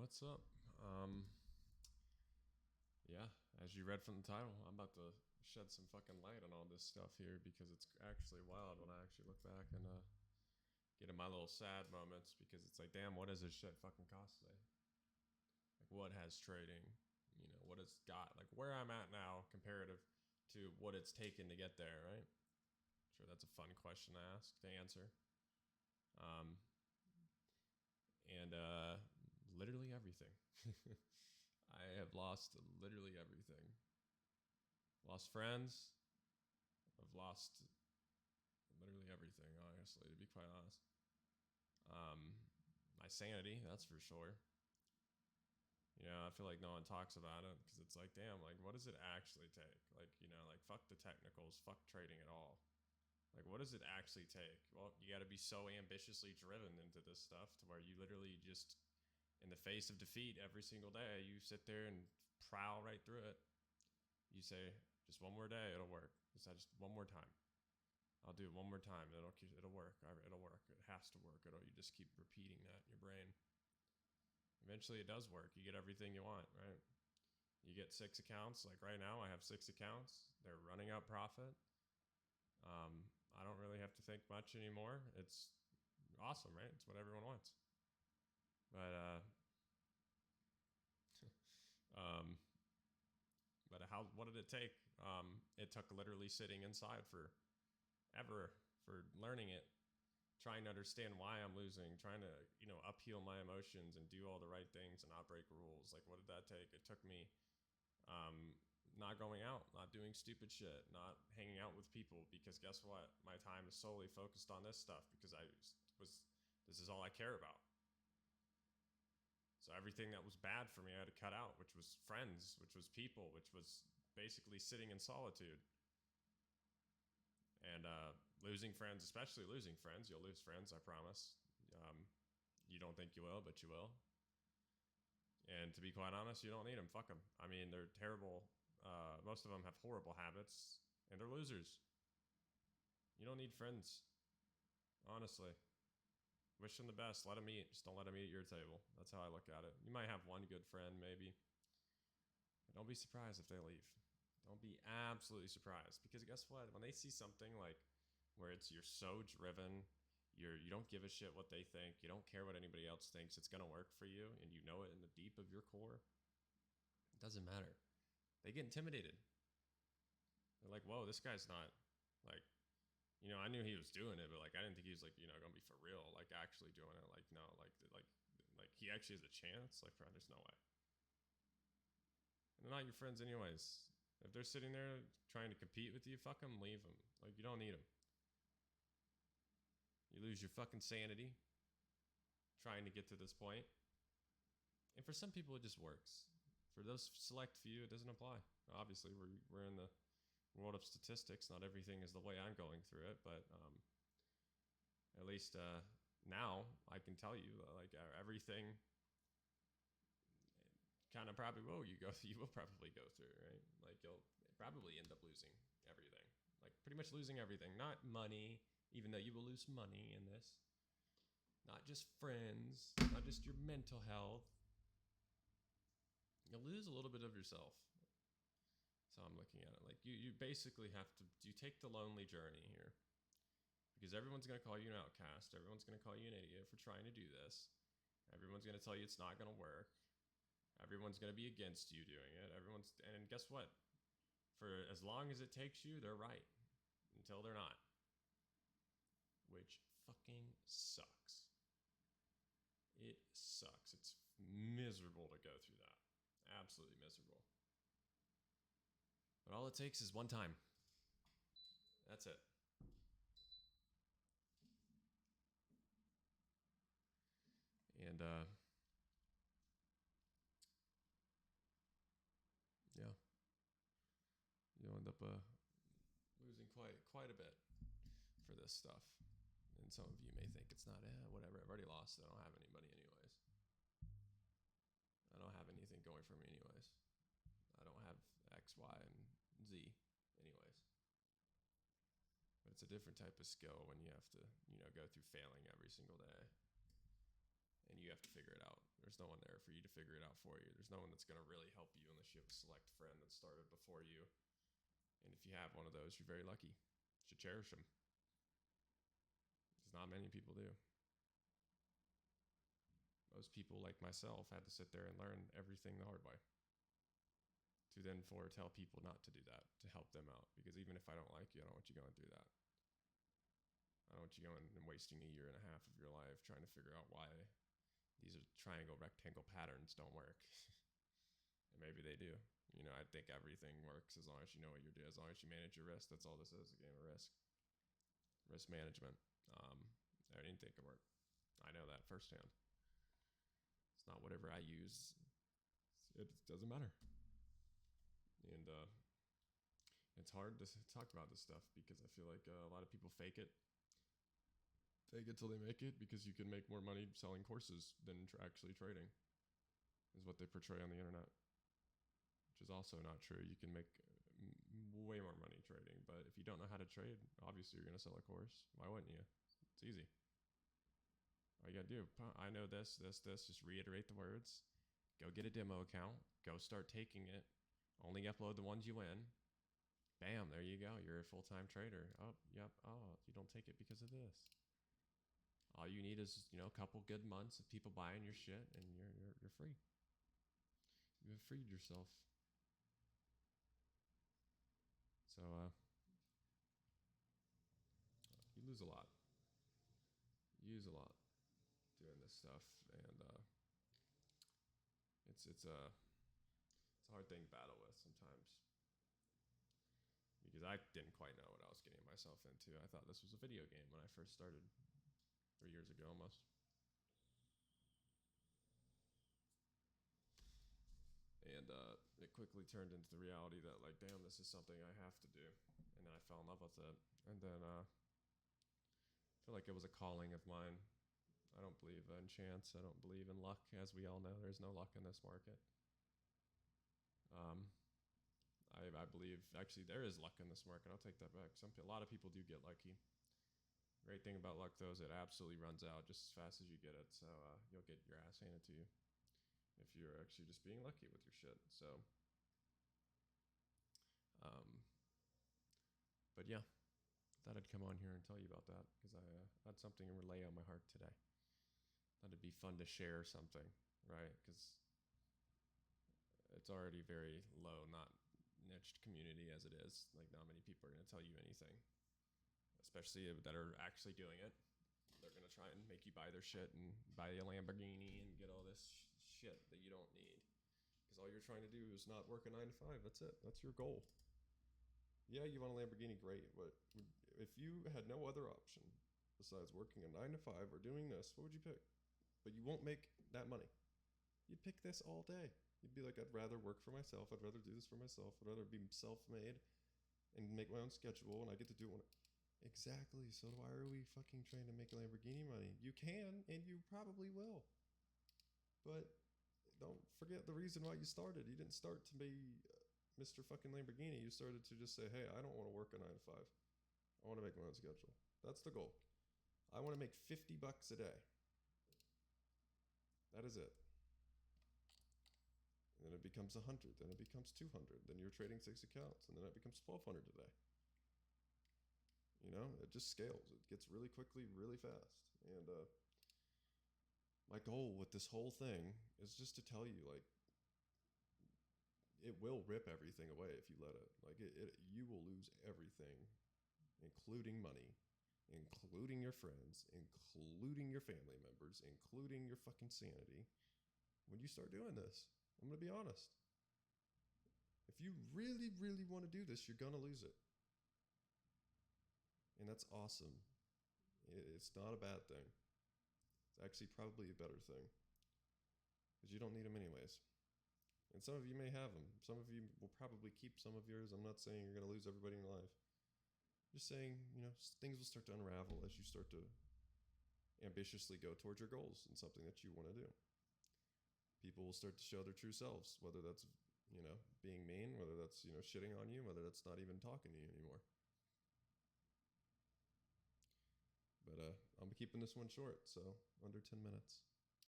what's up? Um, yeah, as you read from the title, I'm about to shed some fucking light on all this stuff here because it's actually wild when I actually look back and get in my little sad moments because it's like, damn, what does this shit fucking cost today? Like, what has trading, what it's got, like where I'm at now comparative to what it's taken to get there, right? Sure, that's a fun question to ask, to answer. Um, and literally everything. I have lost literally everything. Lost friends. I've lost literally everything, honestly, to be quite honest. Um, my sanity, that's for sure. I feel like no one talks about it because it's like, damn, like, what does it actually take? Like, like, fuck the technicals, fuck trading at all. Like, what does it actually take? Well, you got to be so ambitiously driven into this stuff to where you literally just, in the face of defeat every single day, you sit there and prowl right through it. You say, just one more day, it'll work. Just one more time. I'll do it one more time. It'll work. It'll work. It has to work. You just keep repeating that in your brain. Eventually, it does work. You get everything you want, right? You get 6 accounts. Like right now, I have 6 accounts. They're running out profit. I don't really have to think much anymore. It's awesome, right? It's what everyone wants. But um, what did it take? It took literally sitting inside for ever for learning it, trying to understand why I'm losing, trying to, upheal my emotions and do all the right things and not break rules. Like, what did that take? It took me um, not going out, not doing stupid shit, not hanging out with people because guess what? My time is solely focused on this stuff because this is all I care about. So everything that was bad for me, I had to cut out, which was friends, which was people, which was basically sitting in solitude. And losing friends, especially losing friends, you'll lose friends, I promise. Um, you don't think you will, but you will. And to be quite honest, you don't need them. Fuck them. I mean, they're terrible. Most of them have horrible habits, and they're losers. You don't need friends, honestly. Wish them the best. Let them eat. Just don't let them eat at your table. That's how I look at it. You might have one good friend, maybe. But don't be surprised if they leave. Don't be absolutely surprised. Because guess what? When they see something like where you're so driven, you don't give a shit what they think, you don't care what anybody else thinks, it's gonna work for you, and you know it in the deep of your core, it doesn't matter. They get intimidated. They're like, whoa, this guy's not like, I knew he was doing it, but like I didn't think he was like, gonna be for real, like actually doing it. Like no, like he actually has a chance. Like, bro, there's no way. And they're not your friends anyways. If they're sitting there trying to compete with you, fuck them, leave them. Like, you don't need them. You lose your fucking sanity trying to get to this point. And for some people, it just works. For those select few, it doesn't apply. Obviously, we're in the world of statistics. Not everything is the way I'm going through it, but at least now I can tell you, like everything kind of probably will you will probably go through, right? Like you'll probably end up losing everything. Like pretty much losing everything. Not money, even though you will lose money in this. Not just friends, not just your mental health. You'll lose a little bit of yourself. So I'm looking at it. Like you basically have to you take the lonely journey here. Because everyone's gonna call you an outcast. Everyone's gonna call you an idiot for trying to do this. Everyone's gonna tell you it's not gonna work. Everyone's going to be against you doing it. And guess what? For as long as it takes you, they're right until they're not, which fucking sucks. It sucks. It's miserable to go through that. Absolutely miserable. But all it takes is one time. That's it. And yeah, you'll end up losing quite a bit for this stuff. And some of you may think it's not whatever. I've already lost. I don't have anybody anyways. I don't have anything going for me anyways. I don't have X, Y, and Z anyways. But it's a different type of skill when you have to, go through failing every single day. And you have to figure it out. There's no one there for you to figure it out for you. There's no one that's going to really help you unless you have a select friend that started before you. And if you have one of those, you're very lucky. You should cherish them. Because not many people do. Most people, like myself, had to sit there and learn everything the hard way. To then tell people not to do that, to help them out. Because even if I don't like you, I don't want you going through that. I don't want you going and wasting a year and a half of your life trying to figure out why these are triangle rectangle patterns don't work. And maybe they do. You know, I think everything works as long as you know what you're doing. As long as you manage your risk, that's all this is, a game of risk. Risk management. Anything can work. I know that firsthand. It's not whatever I use. It doesn't matter. And it's hard to talk about this stuff because I feel like a lot of people fake it. Fake it till they make it because you can make more money selling courses than actually trading, is what they portray on the internet, which is also not true. You can make way more money trading, but if you don't know how to trade, obviously you're going to sell a course. Why wouldn't you? It's easy. All you got to do, I know this, just reiterate the words. Go get a demo account. Go start taking it. Only upload the ones you win. Bam, there you go. You're a full-time trader. Oh, yep. Oh, you don't take it because of this. All you need is, a couple good months of people buying your shit, and you're free. You have freed yourself. So, you lose a lot. You use a lot doing this stuff, and it's a hard thing to battle with sometimes. Because I didn't quite know what I was getting myself into. I thought this was a video game when I first started. 3 years ago almost. And it quickly turned into the reality that, like, damn, this is something I have to do. And then I fell in love with it. And then I feel like it was a calling of mine. I don't believe in chance. I don't believe in luck. As we all know, there's no luck in this market. I believe, actually, there is luck in this market. I'll take that back. A lot of people do get lucky. Great thing about luck, though, is it absolutely runs out just as fast as you get it. So you'll get your ass handed to you if you're actually just being lucky with your shit. So, but yeah, thought I'd come on here and tell you about that because I had something to relay on my heart today. Thought it'd be fun to share something, right? Because it's already very low, not niched community as it is. Like, not many people are going to tell you anything. Especially that are actually doing it. They're going to try and make you buy their shit and buy a Lamborghini and get all this shit that you don't need. Because all you're trying to do is not work a 9 to 5. That's it. That's your goal. Yeah, you want a Lamborghini, great. But if you had no other option besides working a 9 to 5 or doing this, what would you pick? But you won't make that money. You'd pick this all day. You'd be like, I'd rather work for myself. I'd rather do this for myself. I'd rather be self-made and make my own schedule, and I get to do it when Exactly. So why are we fucking trying to make Lamborghini money? You can, and you probably will. But don't forget the reason why you started. You didn't start to be Mr. fucking Lamborghini. You started to just say, hey, I don't want to work a 9 to 5. I want to make my own schedule. That's the goal. I want to make $50 a day. That is it. And then it becomes 100. Then it becomes 200. Then you're trading 6 accounts. And then it becomes 1,200 a day. It just scales. It gets really quickly, really fast. And my goal with this whole thing is just to tell you, like, it will rip everything away if you let it. Like, you will lose everything, including money, including your friends, including your family members, including your fucking sanity, when you start doing this. I'm going to be honest. If you really, really want to do this, you're going to lose it. And that's awesome. It's not a bad thing. It's actually probably a better thing. Because you don't need them anyways. And some of you may have them. Some of you will probably keep some of yours. I'm not saying you're going to lose everybody in your life. Just saying, things will start to unravel as you start to ambitiously go towards your goals and something that you want to do. People will start to show their true selves, whether that's, being mean, whether that's, shitting on you, whether that's not even talking to you anymore. But I'm keeping this one short, so under 10 minutes.